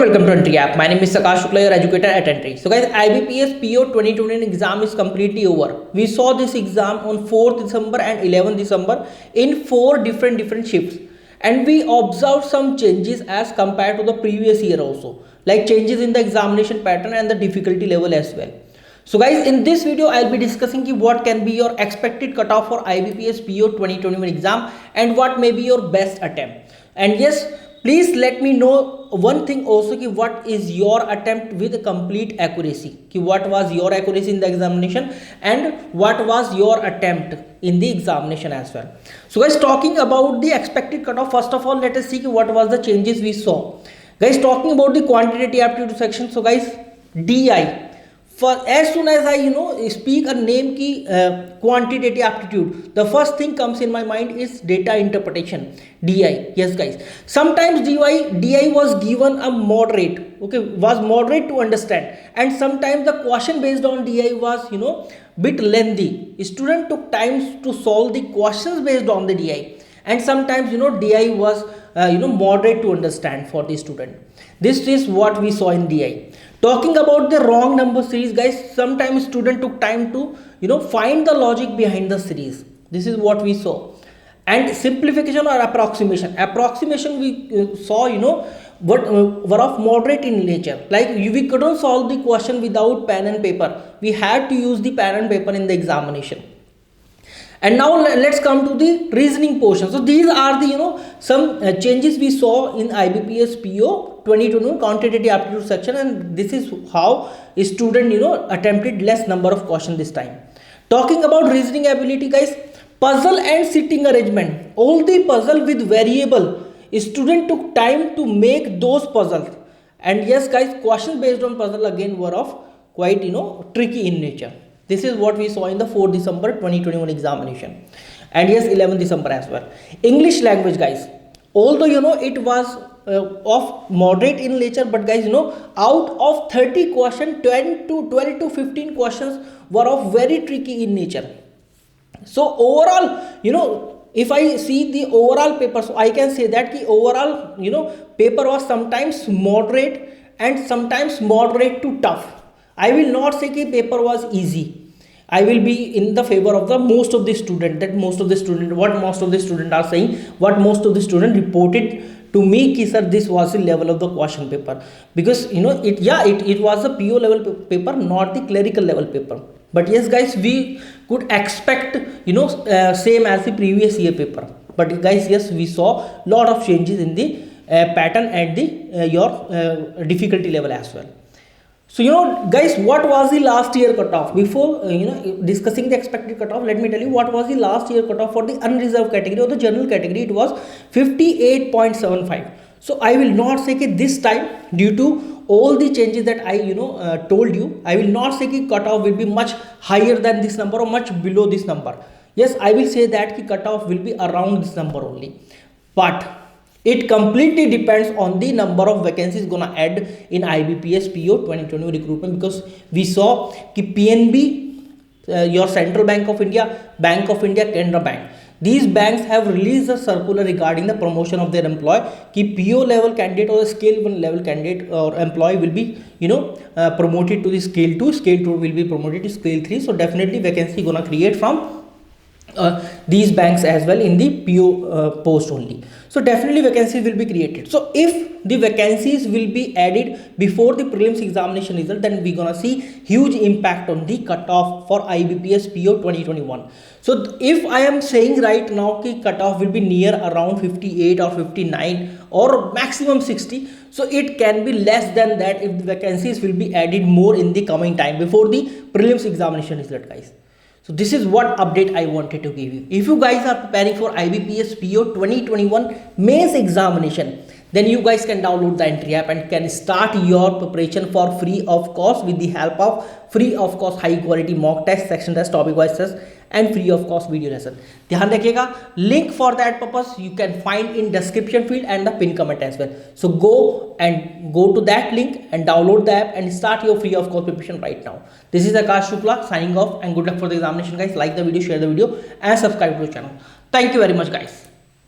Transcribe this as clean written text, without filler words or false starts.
welcome to Entry App. My name is Akash Shukla, your educator at Entry. So guys, IBPS PO 2021 exam is completely over. We saw this exam on 4th December and 11th December in 4 different shifts. And we observed some changes as compared to the previous year also. Like changes in the examination pattern and the difficulty level as well. So guys, in this video, I'll be discussing what can be your expected cutoff for IBPS PO 2021 exam and what may be your best attempt. And yes, please let me know one thing also कि what is your attempt with complete accuracy कि what was your accuracy in the examination and what was your attempt in the examination as well. So guys, talking about the expected cutoff, first of all let us see what was the changes we saw. Guys, talking about the quantitative aptitude section, so guys DI, for as soon as I speak a name ki quantitative aptitude, the first thing comes in my mind is data interpretation, DI. Yes guys, sometimes DI was given a moderate, okay, was moderate to understand, and sometimes the question based on DI was bit lengthy. Student took time to solve the questions based on the DI, and sometimes DI was moderate to understand for the student. This is what we saw in DI. Talking about the wrong number series, guys, sometimes student took time to find the logic behind the series. This is what we saw. And simplification or approximation we saw were of moderate in nature. Like we couldn't solve the question without pen and paper. We had to use the pen and paper in the examination. And now let's come to the reasoning portion. So these are the some changes we saw in IBPS PO 2021 quantitative aptitude section, and this is how a student attempted less number of questions this time. Talking about reasoning ability, guys, puzzle and sitting arrangement, all the puzzle with variable, student took time to make those puzzles. And yes guys, questions based on puzzle again were of quite tricky in nature. This is what we saw in the 4th December 2021 examination, and yes 11th December as well. English language, guys, although it was of moderate in nature, but guys out of 30 questions, 12 to 15 questions were of very tricky in nature. So overall if I see the overall paper, so I can say that the overall paper was sometimes moderate and sometimes moderate to tough. I will not say that paper was easy. I will be in the favor of the most of the student, what most of the student are saying, what most of the student reported to me ki sir this was the level of the question paper, because it was a PO level paper, not the clerical level paper. But yes guys, we could expect same as the previous year paper. But guys, yes, we saw lot of changes in the pattern and the your difficulty level as well. So guys, what was the last year cutoff? Before discussing the expected cutoff, let me tell you what was the last year cutoff for the unreserved category or the general category. It was 58.75. So I will not say that this time, due to all the changes that I told you, I will not say that cutoff will be much higher than this number or much below this number. Yes, I will say that the cutoff will be around this number only, but it completely depends on the number of vacancies gonna add in IBPS PO 2020 recruitment, because we saw कि PNB, your Central Bank of India, Canara Bank, these banks have released a circular regarding the promotion of their employee कि PO level candidate or scale 1 level candidate or employee will be promoted to the scale 2, scale 2 will be promoted to scale 3. So definitely vacancy gonna create from these banks as well in the PO post only. So definitely vacancies will be created. So if the vacancies will be added before the prelims examination result, then we're gonna see huge impact on the cutoff for IBPS PO 2021. So if I am saying right now कि cutoff will be near around 58 or 59 or maximum 60, so it can be less than that if the vacancies will be added more in the coming time before the prelims examination result, guys. So this is what update I wanted to give you. If you guys are preparing for IBPS PO 2021 mains examination, then you guys can download the Entry app and can start your preparation for free of cost with the help of free of cost high quality mock test, section test, topic wise test, and free of cost video lesson. ध्यान रखिएगा, link for that purpose you can find in description field and the pin comment as well. So go to that link and download the app and start your free of cost preparation right now. This is Akash Shukla signing off, and good luck for the examination, guys. Like the video, share the video, and subscribe to the channel. Thank you very much, guys.